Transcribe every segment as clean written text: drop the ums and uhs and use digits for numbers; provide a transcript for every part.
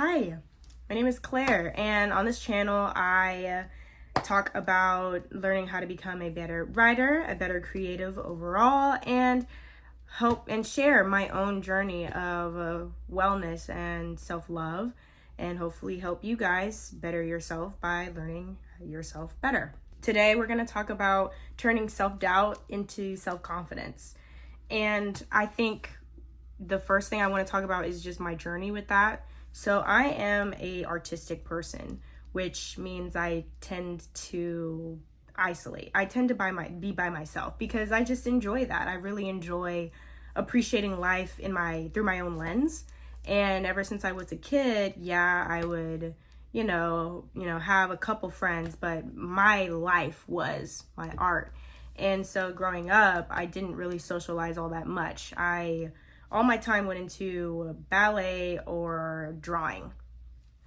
Hi, my name is Claire, and on this channel, I talk about learning how to become a better writer, a better creative overall, and help and share my own journey of wellness and self-love, and hopefully help you guys better yourself by learning yourself better. Today, we're going to talk about turning self-doubt into self-confidence. And I think the first thing I want to talk about is just my journey with that. So I am a artistic person, which means I tend to isolate. I tend to be by myself because I just enjoy that. I really enjoy appreciating life through my own lens. And ever since I was a kid, I would, have a couple friends, but my life was my art. And so growing up, I didn't really socialize all that much. All my time went into ballet or drawing.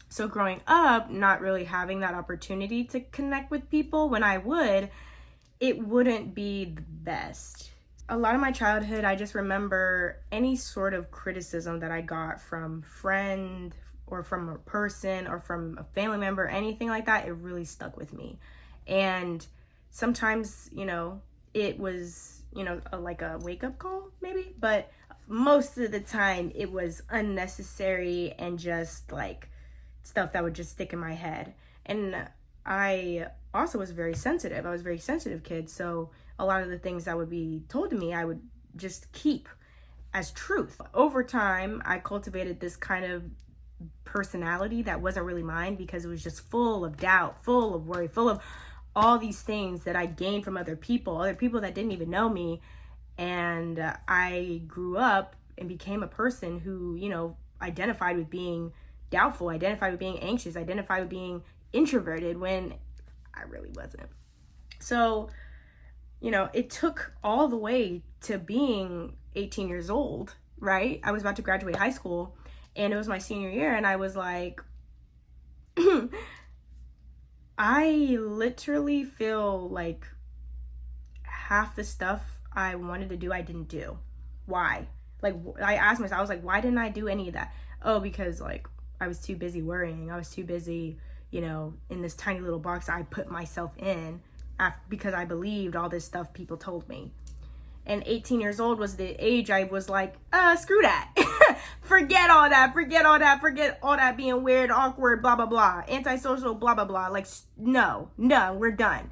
So growing up, not really having that opportunity to connect with people, when I would, it wouldn't be the best. A lot of my childhood, I just remember any sort of criticism that I got from friend or from a person or from a family member, anything like that, it really stuck with me. And sometimes, it was, like a wake-up call maybe, but most of the time it was unnecessary and just like stuff that would just stick in my head. And I also was very sensitive. I was a very sensitive kid, so a lot of the things that would be told to me, I would just keep as truth. Over time, I cultivated this kind of personality that wasn't really mine because it was just full of doubt, full of worry, full of all these things that I gained from other people that didn't even know me. And I grew up and became a person who, identified with being doubtful, identified with being anxious, identified with being introverted when I really wasn't. So, it took all the way to being 18 years old, right? I was about to graduate high school and it was my senior year, and I was like, I literally feel like half the stuff I wanted to do, I didn't do. Why? Like, I asked myself, I was like, why didn't I do any of that? Oh, because like I was too busy worrying. I was too busy, in this tiny little box I put myself in because I believed all this stuff people told me. And 18 years old was the age I was like, screw that. Forget all that being weird, awkward, blah, blah, blah, antisocial, blah, blah, blah. Like, no, we're done.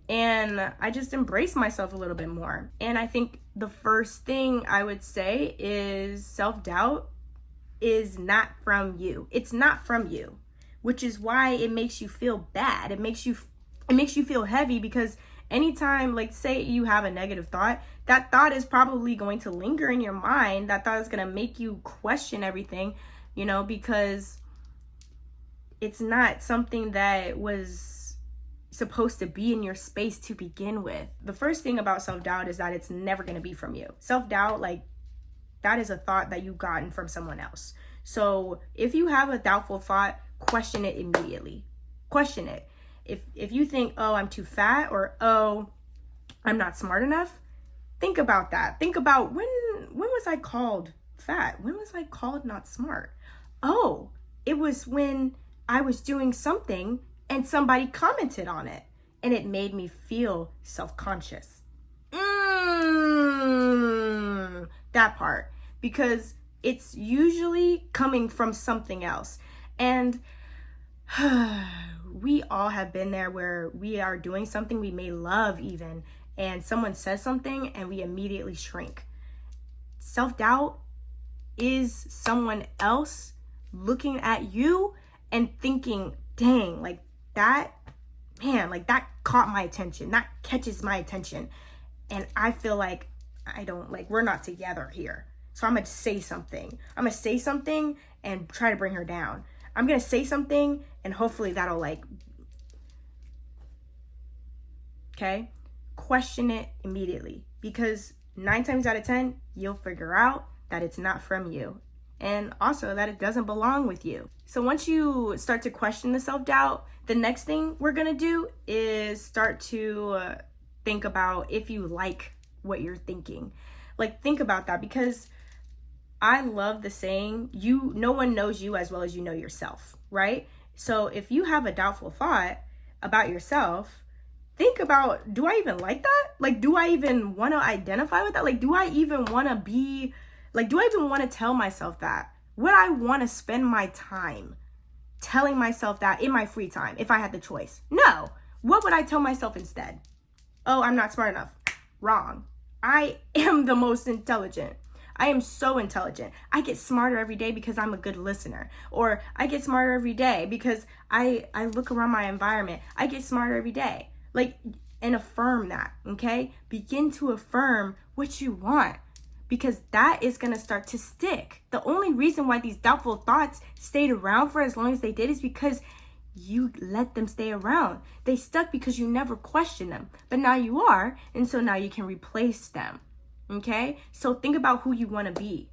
And I just embraced myself a little bit more. And I think the first thing I would say is self-doubt is not from you. It's not from you, which is why it makes you feel bad. It makes you feel heavy because anytime, like, say you have a negative thought, that thought is probably going to linger in your mind. That thought is going to make you question everything, because it's not something that was supposed to be in your space to begin with. The first thing about self-doubt is that it's never going to be from you. Self-doubt, like, that is a thought that you've gotten from someone else. So if you have a doubtful thought, question it immediately. Question it. If you think, oh, I'm too fat, or oh, I'm not smart enough, think about that. Think about when was I called fat? When was I called not smart? Oh, it was when I was doing something and somebody commented on it and it made me feel self-conscious. That part, because it's usually coming from something else. And we all have been there where we are doing something we may love even, and someone says something and we immediately shrink. Self-doubt is someone else looking at you and thinking, dang, like that, man, like that caught my attention. That catches my attention. And I feel like we're not together here. So I'm going to say something. I'm going to say something and try to bring her down. I'm going to say something and hopefully that'll okay? Question it immediately, because 9 times out of 10, you'll figure out that it's not from you. And also that it doesn't belong with you. So once you start to question the self-doubt, the next thing we're going to do is start to think about if you like what you're thinking. Like, think about that, because I love the saying, no one knows you as well as you know yourself, right? So if you have a doubtful thought about yourself, think about, do I even like that? Like, do I even want to identify with that? Like, do I even want to be, like, do I even want to tell myself that? Would I want to spend my time telling myself that in my free time if I had the choice? No. What would I tell myself instead? Oh, I'm not smart enough. Wrong. I am the most intelligent. I am so intelligent. I get smarter every day because I'm a good listener. Or I get smarter every day because I look around my environment. I get smarter every day. Like, and affirm that, okay? Begin to affirm what you want, because that is going to start to stick. The only reason why these doubtful thoughts stayed around for as long as they did is because you let them stay around. They stuck because you never questioned them. But now you are, and so now you can replace them. Okay? So think about who you want to be.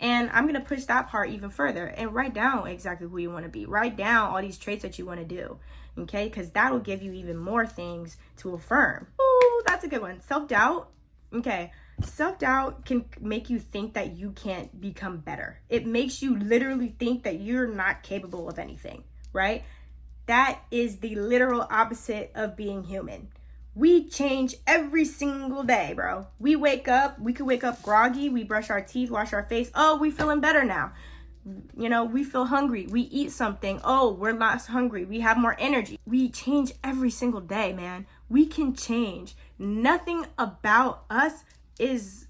And I'm going to push that part even further and write down exactly who you want to be. Write down all these traits that you want to do. Okay? Because that'll give you even more things to affirm. Ooh, that's a good one. Self-doubt. Okay. Self-doubt can make you think that you can't become better. It makes you literally think that you're not capable of anything, right? That is the literal opposite of being human. We change every single day, bro. We wake up, we could wake up groggy, we brush our teeth, wash our face. Oh, we feeling better now. You know, we feel hungry. We eat something. Oh, we're less hungry. We have more energy. We change every single day, man. We can change. Nothing about us is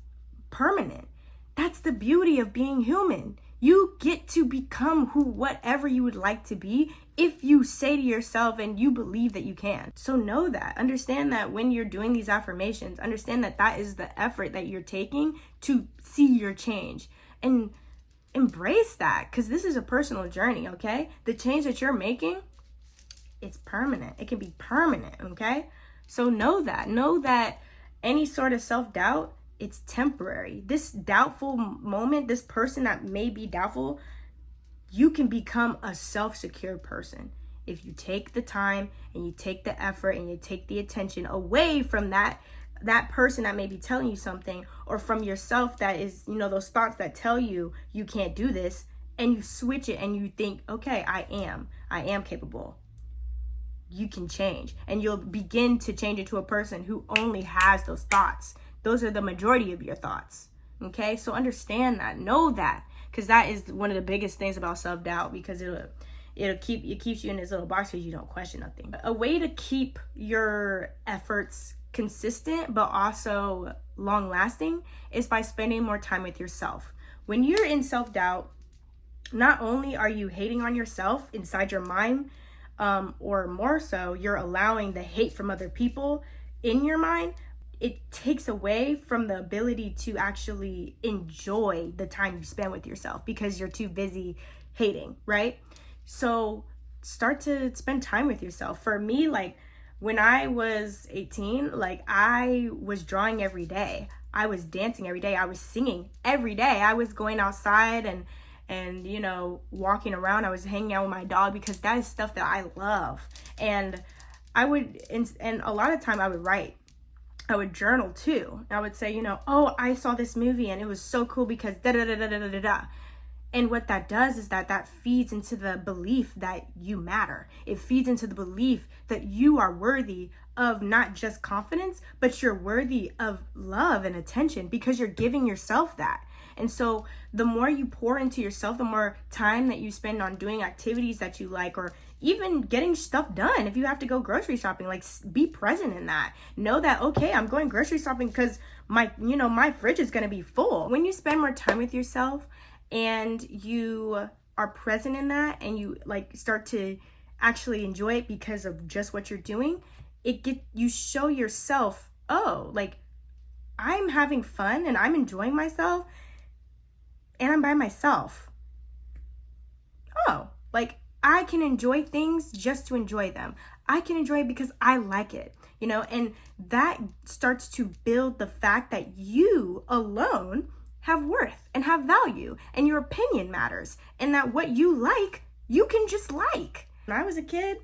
permanent. That's the beauty of being human. You get to become whatever you would like to be if you say to yourself and you believe that you can. So know that. Understand that when you're doing these affirmations, understand that that is the effort that you're taking to see your change. And embrace that, because this is a personal journey, okay? The change that you're making, it's permanent. It can be permanent, okay? So know that any sort of self-doubt, it's temporary. This doubtful moment, this person that may be doubtful, you can become a self-secure person if you take the time and you take the effort and you take the attention away from that person that may be telling you something, or from yourself that is, you know, those thoughts that tell you you can't do this, and you switch it and you think, okay, I am capable. You can change, and you'll begin to change into a person who only has those thoughts. Those are the majority of your thoughts. Okay, so understand that, know that, because that is one of the biggest things about self-doubt, because it keeps you in this little box because you don't question nothing. A way to keep your efforts consistent but also long lasting is by spending more time with yourself. When you're in self-doubt, not only are you hating on yourself inside your mind, or more so, you're allowing the hate from other people in your mind. It takes away from the ability to actually enjoy the time you spend with yourself because you're too busy hating, right? So start to spend time with yourself. For me, like, when I was 18, like, I was drawing every day. I was dancing every day. I was singing every day. I was going outside and you know, walking around. I was hanging out with my dog because that is stuff that I love. And I would, and a lot of time I would write. I would journal too. I would say, you know, oh, I saw this movie and it was so cool because da da da da da da da. And what that does is that feeds into the belief that you matter. It feeds into the belief that you are worthy of not just confidence, but you're worthy of love and attention because you're giving yourself that. And so the more you pour into yourself, the more time that you spend on doing activities that you like, or even getting stuff done. If you have to go grocery shopping, like, be present in that. Know that, okay, I'm going grocery shopping because my fridge is going to be full. When you spend more time with yourself and you are present in that, and you like start to actually enjoy it because of just what you're doing, you show yourself, oh, like, I'm having fun and I'm enjoying myself and I'm by myself. Oh, like, I can enjoy things just to enjoy them. I can enjoy it because I like it, you know, and that starts to build the fact that you alone have worth and have value, and your opinion matters, and that what you like, you can just like. When I was a kid,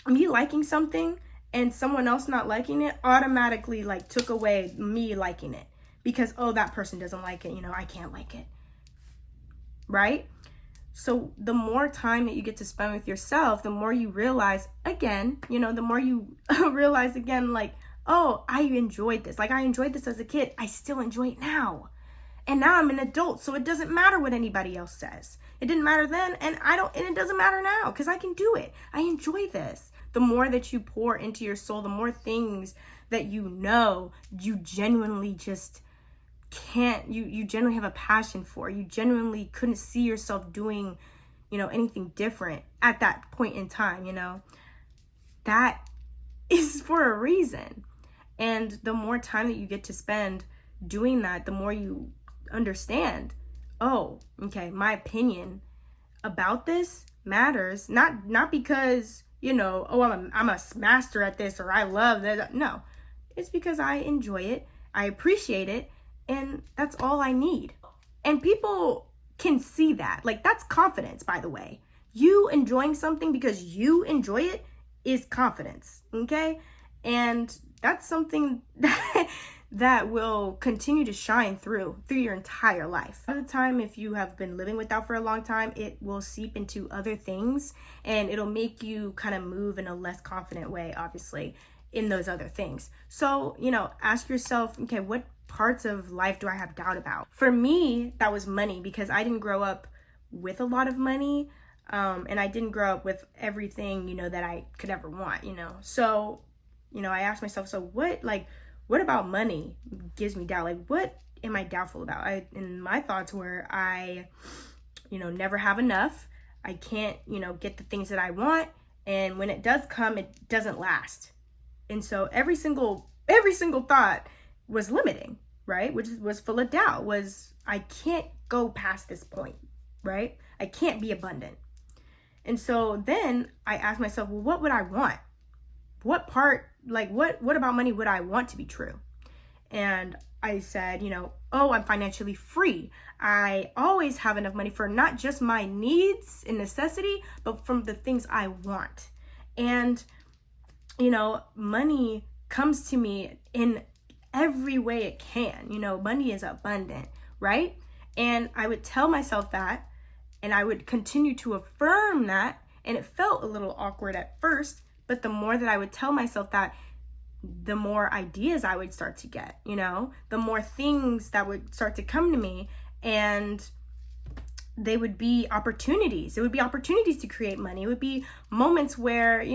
me liking something and someone else not liking it automatically like took away me liking it, because, oh, that person doesn't like it, you know, I can't like it. right? So the more time that you get to spend with yourself, the more you realize again, the more you realize again, like, oh, I enjoyed this. Like, I enjoyed this as a kid. I still enjoy it now. And now I'm an adult, so it doesn't matter what anybody else says. It didn't matter then, and it doesn't matter now, because I can do it. I enjoy this. The more that you pour into your soul, the more things that you genuinely just can't, you genuinely have a passion for. You genuinely couldn't see yourself doing, anything different at that point in time, that is for a reason. And the more time that you get to spend doing that, the more you understand, oh, okay, my opinion about this matters, not because, oh, I'm a master at this, or I love that. No, it's because I enjoy it, I appreciate it, and that's all I need. And people can see that. Like, that's confidence, by the way. You enjoying something because you enjoy it is confidence, okay? And that's something that will continue to shine through your entire life. By the time, if you have been living with doubt for a long time, it will seep into other things, and it'll make you kind of move in a less confident way, obviously, in those other things. So, ask yourself, okay, what parts of life do I have doubt about? For me, that was money, because I didn't grow up with a lot of money, and I didn't grow up with everything, that I could ever want, So, I asked myself, so what about money gives me doubt? Like, what am I doubtful about? And my thoughts were, I, never have enough. I can't, get the things that I want. And when it does come, it doesn't last. And so every single thought was limiting, right? Which was full of doubt, was I can't go past this point, right? I can't be abundant. And so then I asked myself, well, what would I want? What part, like what about money would I want to be true? And I said, oh, I'm financially free. I always have enough money for not just my needs and necessity, but from the things I want. And, money comes to me in every way it can. Money is abundant, right? And I would tell myself that, and I would continue to affirm that. And it felt a little awkward at first, but the more that I would tell myself that, the more ideas I would start to get, the more things that would start to come to me, and they would be opportunities. It would be opportunities to create money. It would be moments where,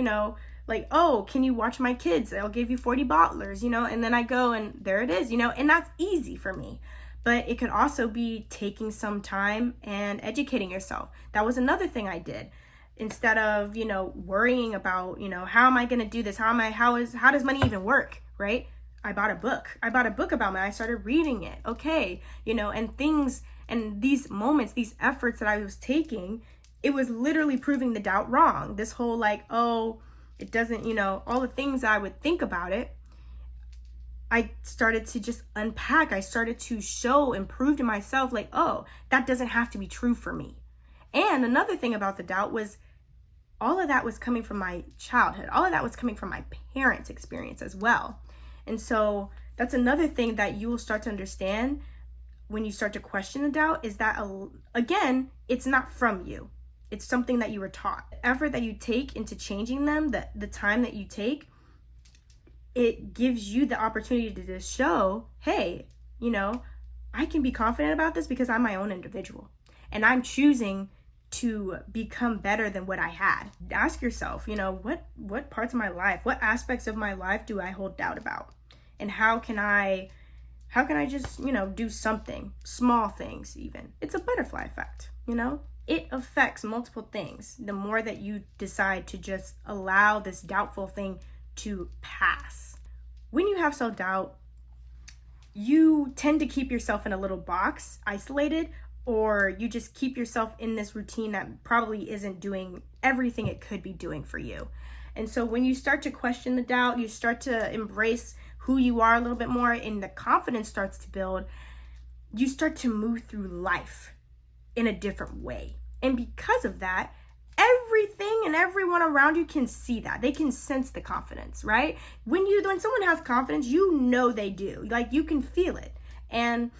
like, oh, can you watch my kids? I'll give you $40, and then I go and there it is, and that's easy for me. But it could also be taking some time and educating yourself. That was another thing I did. Instead of, worrying about, how am I going to do this? How does money even work? Right? I bought a book about money. I started reading it. Okay. And things, and these moments, these efforts that I was taking, it was literally proving the doubt wrong. This whole like, oh, it doesn't, all the things I would think about it, I started to just unpack. I started to show and prove to myself like, oh, that doesn't have to be true for me. And another thing about the doubt was all of that was coming from my childhood. All of that was coming from my parents' experience as well. And so that's another thing that you will start to understand when you start to question the doubt, is that, again, it's not from you. It's something that you were taught. The effort that you take into changing them, the time that you take, it gives you the opportunity to show, hey, I can be confident about this because I'm my own individual. And I'm choosing to become better than what I had. Ask yourself, what parts of my life, what aspects of my life do I hold doubt about? And how can I just, do something, small things even. It's a butterfly effect, It affects multiple things. The more that you decide to just allow this doubtful thing to pass. When you have self-doubt, you tend to keep yourself in a little box, isolated, or you just keep yourself in this routine that probably isn't doing everything it could be doing for you. And so when you start to question the doubt, you start to embrace who you are a little bit more, and the confidence starts to build, you start to move through life in a different way. And because of that, everything and everyone around you can see that. They can sense the confidence, right? When someone has confidence, they do. Like, you can feel it. And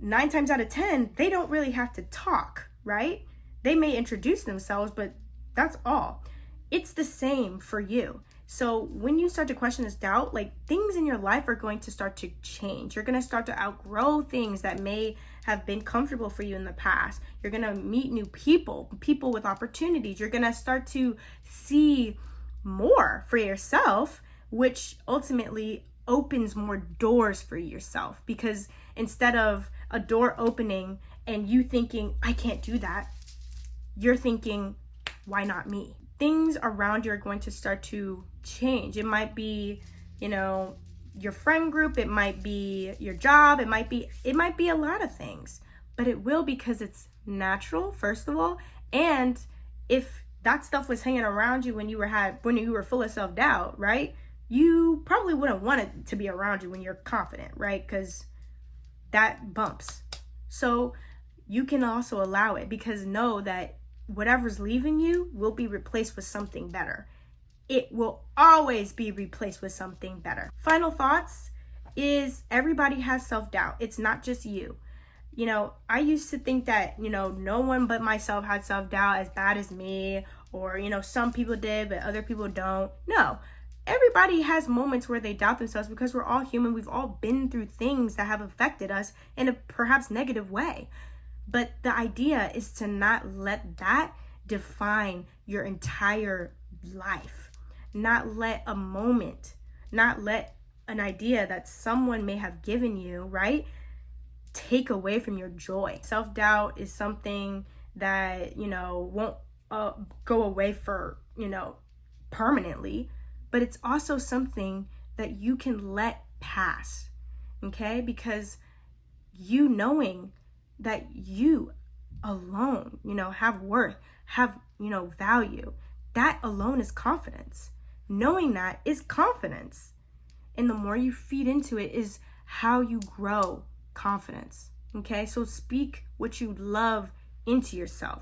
9 times out of 10, they don't really have to talk. right? They may introduce themselves, but that's all. It's the same for you. So when you start to question this doubt, like, things in your life are going to start to change. You're going to start to outgrow things that may have been comfortable for you in the past. You're going to meet new people with opportunities. You're going to start to see more for yourself, which ultimately opens more doors for yourself, because instead of a door opening and you thinking, I can't do that, you're thinking, why not me? Things around you are going to start to change. It might be, your friend group, it might be your job, it might be a lot of things, but it will, because it's natural, first of all. And if that stuff was hanging around you when you were full of self-doubt, right? You probably wouldn't want it to be around you when you're confident, right? Because that bumps. So you can also allow it, because know that whatever's leaving you will be replaced with something better. It will always be replaced with something better. Final thoughts is, everybody has self-doubt. It's not just you. I used to think that, no one but myself had self-doubt as bad as me, or, some people did, but other people don't. No, everybody has moments where they doubt themselves, because we're all human. We've all been through things that have affected us in a perhaps negative way. But the idea is to not let that define your entire life. Not let a moment, not let an idea that someone may have given you, right, take away from your joy. Self-doubt is something that, won't go away for, permanently, but it's also something that you can let pass, okay? Because you knowing that you alone, have worth, have, value, that alone is confidence. Knowing that is confidence. And the more you feed into it is how you grow confidence. Okay, so speak what you love into yourself.